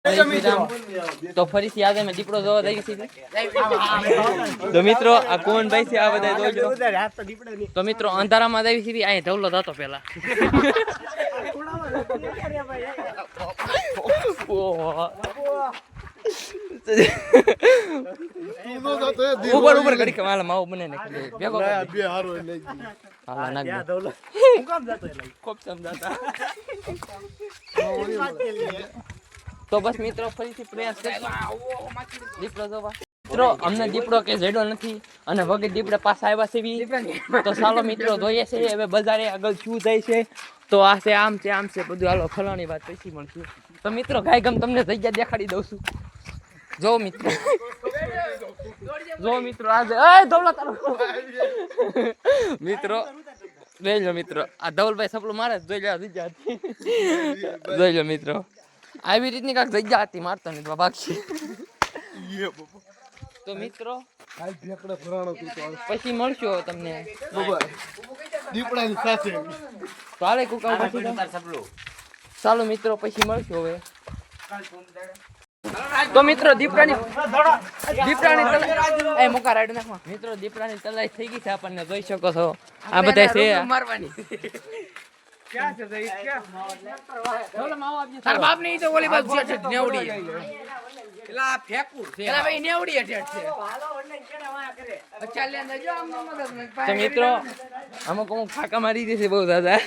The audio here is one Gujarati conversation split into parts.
તો ફરીથી આજે મેં દીપડો જોવા દઈ છે તો મિત્રો આ કોણ ભાઈ છે આ બધા જોજો તો મિત્રો અંધારામાં આવી છે અહીં ધવલો થતો પેલા ઉપર ઉપર ઘડી કે માલા માવો બને ને ભેગો બે હારો લઈ હાલા નાખ ધવલો હું કામ જાતો એટલે કોપ સમજાતા તો બસ મિત્રો ફરીથી પ્રયાસ દીપડો જોવા મિત્રો અમને દીપડો કે જડ્યો નથી અને વગર દીપડા પાછા આવ્યા છે તો ચાલો મિત્રો જોઈએ છે હવે બજારે આગળ શું જાય છે તો આ છે આમ છે બધું હાલો ફલાણી વાત પછી મળશું તો મિત્રો ગાય ગમ તમને જગ્યા દેખાડી દઉં છું જો મિત્રો આજે એ ધવલા તારો મિત્રો જોઈ લો મિત્રો આ ધવલભાઈ સપલું મારે જોઈ લો મિત્રો આવી રીતની કાંક જગ્યા હતી મારતો નહીં ભાગશે તો મિત્રો પછી મળશું તમને દીપડાની સાથે તો હાલે કુકા ચાલો મિત્રો પછી મળશું હવે તો મિત્રો દીપડાની એ મુકા રાઈડ નાખો મિત્રો દીપડાની તલાઈ થઈ ગઈ છે આપણને જોઈ શકો છો આ બધા છે મારવાની ક્યાં છે ભાઈ ક્યાં ઓલા માવો આપજો તાર બાપ ને ઈ તો ઓલી બાજુ છે નેવડી એલા ફેકુર છે એલા ભાઈ નેવડી અટેટ છે હાલો ઓનલાઈન કેડા વાયા કરે અચ્છા લે જો આમ મદદ મે તો મિત્રો આમાં કોમ ફાકા મારી દેશે બહુ દાદા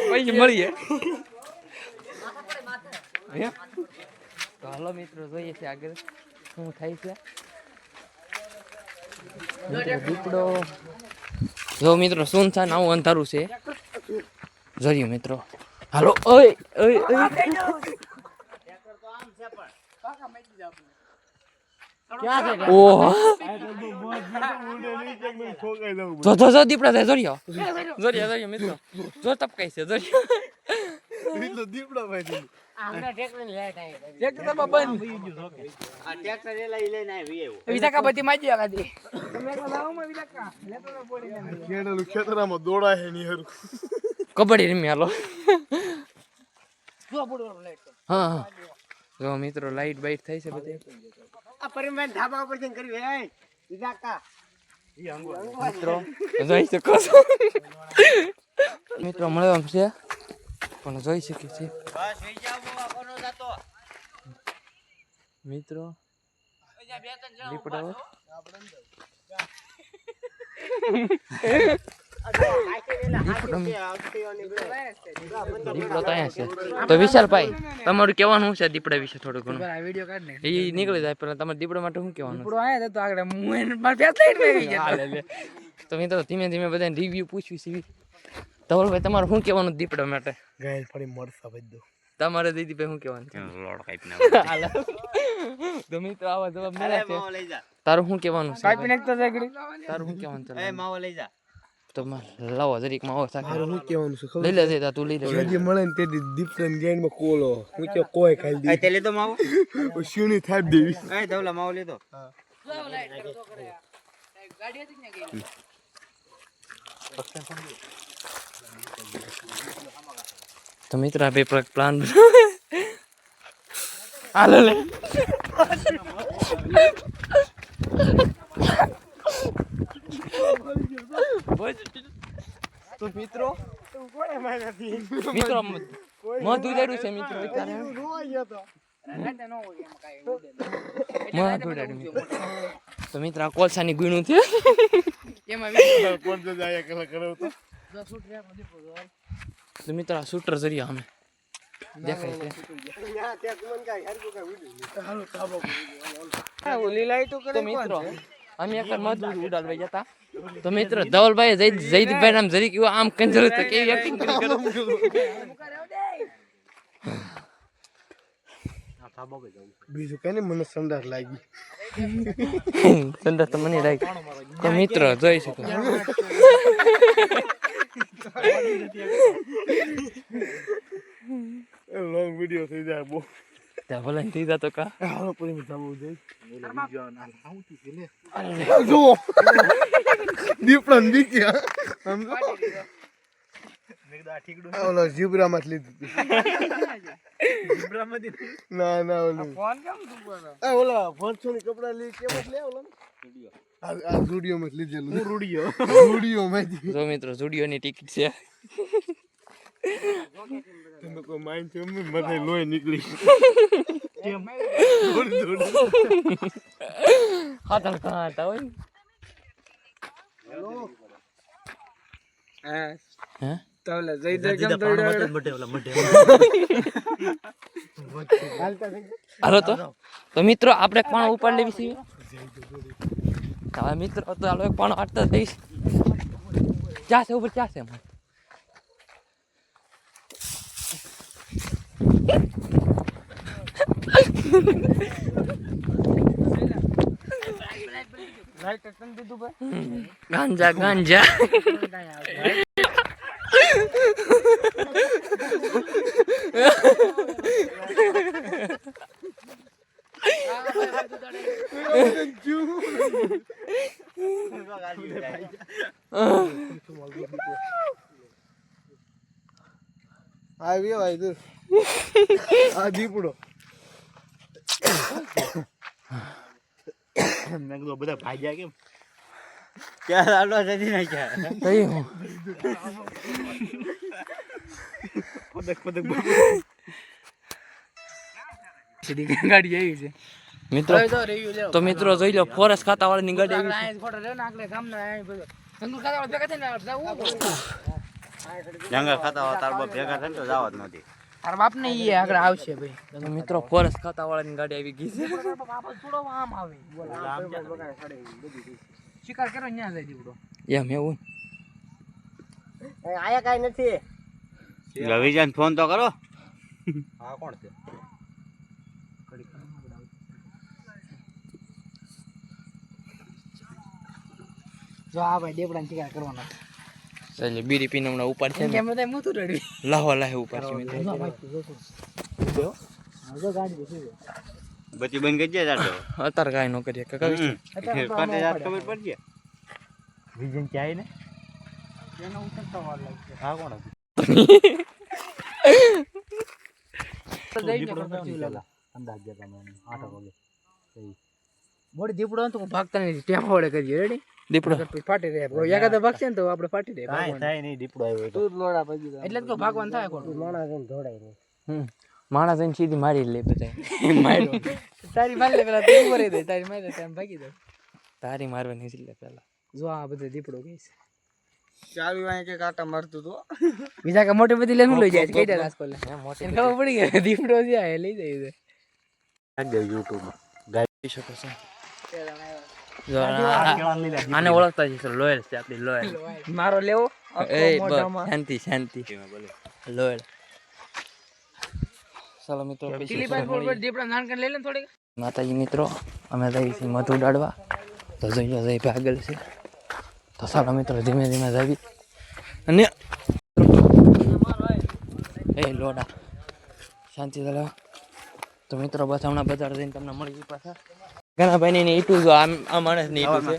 પછી મળીએ તો હાલો મિત્રો જોઈએ છે આગળ શું થાય છે દીપડો જો મિત્રો સુનસાન આવું અંધારું છે જોયું મિત્રો હાલો ઓય ઓય જો દીપડા થાય જોરિયો મિત્રો જો ટપકાઈ છે જોરિયો દીપડા ભાઈ આમના ટ્રેક્ટર ની લેટ આવી ટ્રેક્ટર તો બંધ આ ટ્રેક્ટર લઈને આવી આવ્યો વિજાકા બધી માજી આગાદી તમે એકલા લાવો માં વિજાકા લેતો તો બોડી ને કેડલું ખેતરામાં દોડા હે ની હર કબડ્ડી રમી હાલો જો બોડો લાઈટ હા જો મિત્રો લાઈટ બાઈટ થઈ છે બધી આ પરિમેન ધાબા ઉપર જઈને કરી હે વિજાકા ઈ અંગો મિત્રો જોઈ શકો છો મિત્રો મળવા છે પણ જોઈ શકીએ છીએ બસ વેઈ જાવ કોનો જાતો મિત્રો દીપડો તો વિશાલભાઈ તમારું કહેવાનું છે દીપડા વિશે થોડું ઘણું વિડીયો કાઢ ને એ નીકળી જાય પણ તમારે દીપડા માટે શું કહેવાનું દીપડો આયા તો આગળ તો મિત્રો ધીમે ધીમે બધા રિવ્યુ પૂછ્યું છે ધવલભાઈ તમારું શું કહેવાનું દીપડા માટે ગાયલ ફરી મળતા બધું તમારે દીદીભાઈ શું કહેવાનું લોડ કાપી નાખ તો મિત્રો આવા જવાબ મળે છે તારું શું કહેવાનું છે કાપી નાખતો જાગડી તારું શું કહેવાનું છે એ માવો લઈ જા તો લાવો જરીક માવો સાખી તારું શું કહેવાનું છે લઈ લે દે તું લઈ લે જે મળે ને તે ડિફરન્ટ ગેન્ડ માં કોલો હું કે કોઈ ખાઈ દે તે લીધો માવો ઓ શીણી થાપ દેવી એ ધવલા માવો લીધો હા ગાડી હતી ને ગઈ તો મિત્ર આ બે પ્લાન હાલો લે તો મિત્રો મિત્રો મધુ રેડું છે મિત્રો વિચારે તો મિત્ર આ કોલસાની ગુણું છે એમાં કોણ જાય કલા કરો તો મિત્ર આ શૂટર જરિયા અમે દેખાય છે તો મિત્રો અમે એક મજૂર ઉડાડવા જતા તો મિત્રો ધવલભાઈ જયદીપભાઈ નામ જરી કેવું આમ કંજર તો કેવી એક્ટિંગ કરી કરો બીજું કઈ મને સંડાસ લાગી સંડાસ તો મને લાગી તો મિત્ર જોઈ શકો લોંગ વિડિયો થઈ જાય બહુ ત્યાં ભલે થઈ જતો કા હાલો પૂરી મી જવું જોઈએ જો દીપડા દીક્યા સમજો મેં ઠીકડું ઓલો જીબ્રા માં લીધું ના ના ઓલું ફોન કેમ તું બોલો એ ઓલા ફોન કપડા લે કેમ લે ઓલા આ સ્ટુડિયો માં લીધેલું હું સ્ટુડિયો માં જો મિત્રો સ્ટુડિયો ની ટિકિટ છે તમે કોઈ માઇન્ડ છે મને લોહી નીકળી કેમ હાથલ કહાં હતા હોય હેલો હે તવલે જઈ દે કેમ દોડ્યો મટે હાલો તો મિત્રો આપણે પણ ઉપાડ લેવી છે હા મિત્રો તો હાલો એક પણ આટતા દઈશ ચાસે ઉપર ચાસે ગાંજા ગાંજા આવી ભાઈ તું આ દીપડો મેં કીધું બધા ભાગ્યા કેમ ક્યાં આલો જતી ના ક્યાં કઈ હું પદક સીધી ગાડી આવી છે મિત્રો તો મિત્રો જોઈ લો ફોરેસ્ટ ખાતા વાળાની ગાડી આવી છે ફોટો લેવ ને આગળ ગામના અહીં બધો જંગલ ખાતા વાળા ભેગા થઈને જંગલ ખાતા વાળા તાર બાપ ભેગા થઈને તો જાવત નથી તાર બાપ ને ઈ આગળ આવશે ભાઈ મિત્રો ફોરેસ્ટ ખાતા વાળાની ગાડી આવી ગઈ છે થોડો આમ આવે શિકાર કરો ન્યા જાય દીપડો એમ એવું આયા કાઈ નથી રવિજાન ફોન તો કરો હા કોણ છે જો આ ભાઈ દેવડા ને શિકાર કરવાનો ચાલે બીડી પીને હમણાં ઉપાડ છે કેમ બધા મોતું રડવી લાહો લાહે ઉપાડ છે મિત્રો જો ગાડી બેસી બચી બંધ કરી જાય જાતો અત્યારે કાઈ ન કરીએ કે કવિ કાટે જાત ખબર પડશે વિજન ચાય ને એનો ઉતરતા વાર લાગશે હા કોણ અંદાજ જતા મને 8 વાગે મોડી દીપડો તો ભાગતા નથી ટેપા વડે કરીએ રેડી દીપડો ફાટી રહે એકાદ ભાગશે ને તો આપણે ફાટી રહે કાઈ થાય નહીં દીપડો આવ્યો તું લોડા પગી એટલે તો ભાગવાનું થાય કોણ માણા જઈને ધોડાય ને માણસ જઈને સીધી મારી લે બધા માર્યો તારી મારી લે પેલા તું ઉપર દે તારી મારી ટાઈમ ભાગી દે તારી મારવાની છે પેલા જો આ બધે દીપડો ગઈ છે ચાવી વાય કે કાટા મારતું તો બીજા કે મોટી બધી લઈને લઈ જાય છે કેડા રાસ કોલે એને ખબર પડી ગઈ દીપડો જે આ લઈ જાય છે નાખ દે YouTube માં ગાડી શકો છો જો આને ઓળખતા છે લોયલ છે આપણી લોયલ મારો લેવો એ શાંતિ શાંતિ લોયલ ચાલો મિત્રો માતાજી મિત્રો અમે જઈએ છીએ મધુ ઉડાડવા તો જોઈએ જઈ આગળ છે તો ચાલો મિત્રો ધીમે ધીમે જાવી અને એ લોડા શાંતિ ચાલો તો મિત્રો બસ હમણાં બજાર જઈને તમને મળી પાછા ઘણા ભાઈ ને ઈટું જો આ માણસ ની ઈટું છે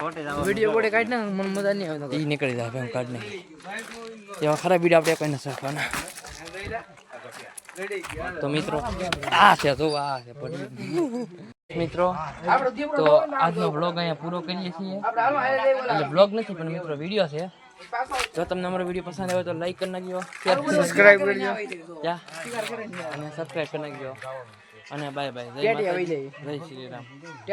વિડીયો કોડે કાઢ ને મને મજા નહીં આવે ઈ નીકળી જાય ભાઈ કાઢ ને એવા ખરાબ વિડીયો આપણે કોઈને સરખવાના તો મિત્રો આ છે તો આ છે મિત્રો તો આજનો વ્લોગ અહીંયા પૂરો કરીએ છીએ એટલે વ્લોગ નથી પણ મિત્રો વિડીયો છે જો તમને અમારો વિડીયો પસંદ આવ્યો તો લાઈક કરી નાખજો સબસ્ક્રાઇબ કરજો અને સબસ્ક્રાઇબ કરી નાખજો અને બાય બાય જય શ્રી રામ.